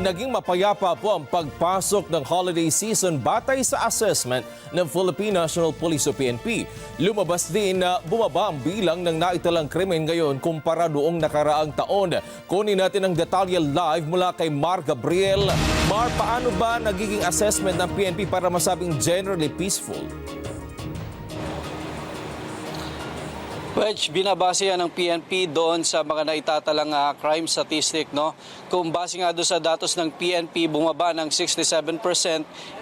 Naging mapayapa po ang pagpasok ng holiday season batay sa assessment ng Philippine National Police o PNP. Lumabas din na bumaba ang bilang ng naitalang krimen ngayon kumpara noong nakaraang taon. Kunin natin ang detalye live mula kay Mar Gabriel. Mar, paano ba nagiging assessment ng PNP para masabing generally peaceful? Wedge, binabase yan ng PNP doon sa mga naitatalang crime statistic, no? Kung base nga doon sa datos ng PNP, bumaba ng 67%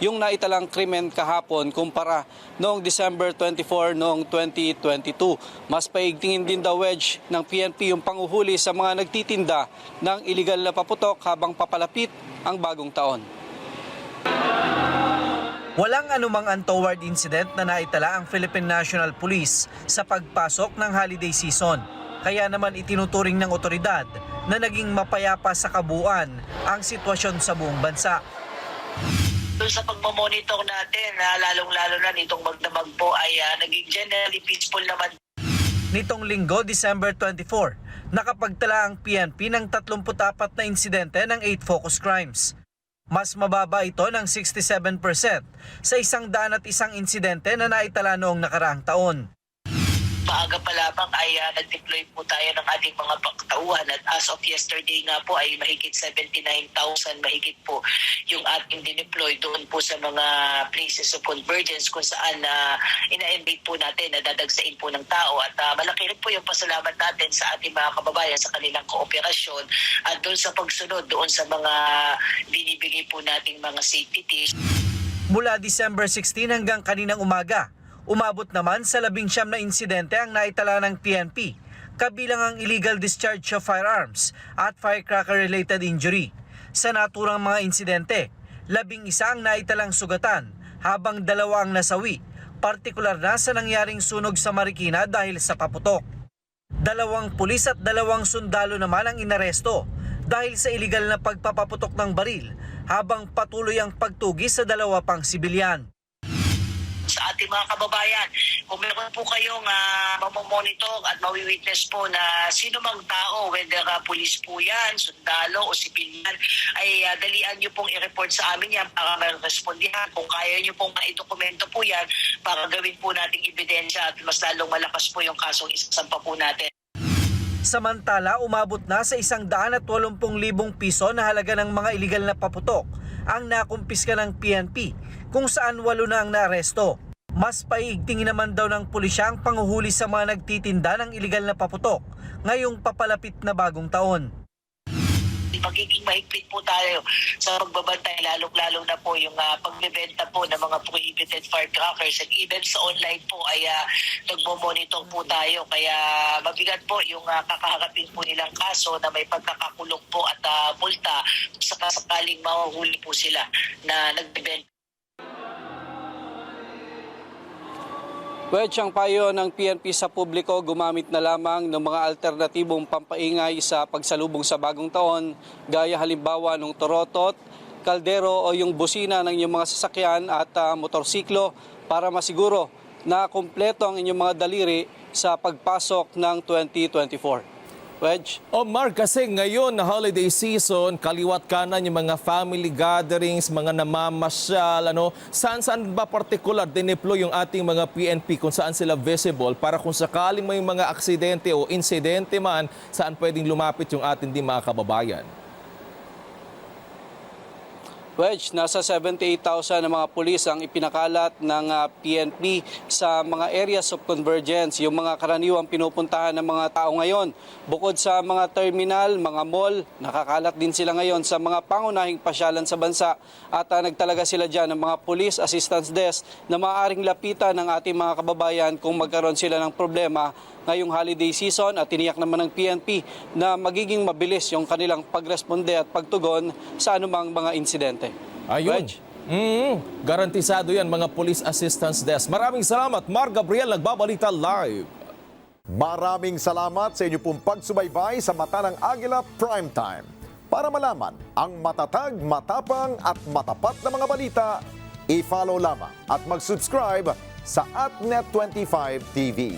yung naitalang krimen kahapon kumpara noong December 24 noong 2022. Mas paigtingin din daw, Wedge, ng PNP yung panguhuli sa mga nagtitinda ng iligal na paputok habang papalapit ang bagong taon. Walang anumang untoward incident na naitala ang Philippine National Police sa pagpasok ng holiday season. Kaya naman itinuturing ng otoridad na naging mapayapa sa kabuuan ang sitwasyon sa buong bansa. Doon sa pagmamonitor natin, lalong-lalo na nitong magdamag po ay naging generally peaceful naman. Nitong linggo, December 24, nakapagtala ang PNP ng 34 na insidente ng 8 focus crimes. Mas mababa ito ng 67% sa 101 insidente na naitala noong nakaraang taon. Maaga pa lamang ay nag-deploy po tayo ng ating mga tauhan at as of yesterday nga po ay mahigit 79,000 mahigit po yung ating dineploy doon po sa mga places of convergence kung saan ina-invade po natin, nadadagsain po ng tao at malaki rin po yung pasalamat natin sa ating mga kababayan sa kanilang kooperasyon at doon sa pagsunod doon sa mga binibigay po nating mga safety tips. Mula December 16 hanggang kaninang umaga, umabot naman sa 19 na insidente ang naitala ng PNP, kabilang ang illegal discharge of firearms at firecracker-related injury. Sa naturang mga insidente, 11 ang naitalang sugatan, habang 2 ang nasawi, partikular na sa nangyaring sunog sa Marikina dahil sa paputok. 2 pulis at 2 sundalo naman ang inaresto dahil sa illegal na pagpapaputok ng baril, habang patuloy ang pagtugis sa 2 pang sibilyan. Sa ating mga kababayan, kung meron po kayong mamomonitor at mawi-witness po na sino mang tao, whether police po yan, sundalo o sibilyan, ay dalian nyo pong i-report sa amin yan para ma-respondihan. Kung kaya nyo pong ma-dokumento po yan para gawin po nating ebidensya at mas lalong malakas po yung kasong isasampa po natin. Samantala, umabot na sa 180,000 piso na halaga ng mga iligal na paputok ang nakumpiska ng PNP, kung saan 8 na ang naaresto. Mas paigtingin naman daw ng pulisya ang panguhuli sa mga nagtitinda ng iligal na paputok ngayong papalapit na bagong taon. Magiging mahigpit po tayo sa pagbabantay, lalong-lalo na po yung pagbebenta po ng mga prohibited firecrackers at even sa online po ay nagmo-monitor po tayo. Kaya mabigat po yung kakaharapin po nilang kaso na may pagkakakulong po at multa sa sakaling mahuhuli po sila na nagbebenta. Wedge, ang payo ng PNP sa publiko, gumamit na lamang ng mga alternatibong pampaingay sa pagsalubong sa bagong taon, gaya halimbawa ng torotot, kaldero o yung busina ng inyong mga sasakyan at motorsiklo para masiguro na kumpleto ang inyong mga daliri sa pagpasok ng 2024. Wedge? Mar, kasi ngayon na holiday season, kaliwat kanan yung mga family gatherings, mga namamasyal, saan ba partikular dineploy yung ating mga PNP kung saan sila visible para kung sakaling may mga aksidente o insidente man, saan pwedeng lumapit yung ating mga kababayan? Wedge, nasa 78,000 na mga pulis ang ipinakalat ng PNP sa mga areas of convergence, yung mga karaniwang pinupuntahan ng mga tao ngayon. Bukod sa mga terminal, mga mall, nakakalat din sila ngayon sa mga pangunahing pasyalan sa bansa at nagtalaga sila dyan ng mga police assistance desk na maaaring lapitan ng ating mga kababayan kung magkaroon sila ng problema ngayong holiday season, at tiniyak naman ng PNP na magiging mabilis yung kanilang pagresponde at pagtugon sa anumang mga insidente. Ayun. Garantisado yan mga police assistance desk. Maraming salamat, Mar Gabriel, nagbabalita live. Maraming salamat sa inyo pong pagsubaybay sa Mata ng Agila Primetime. Para malaman ang matatag, matapang at matapat na mga balita, i-follow lamang at mag-subscribe sa @Net25 TV.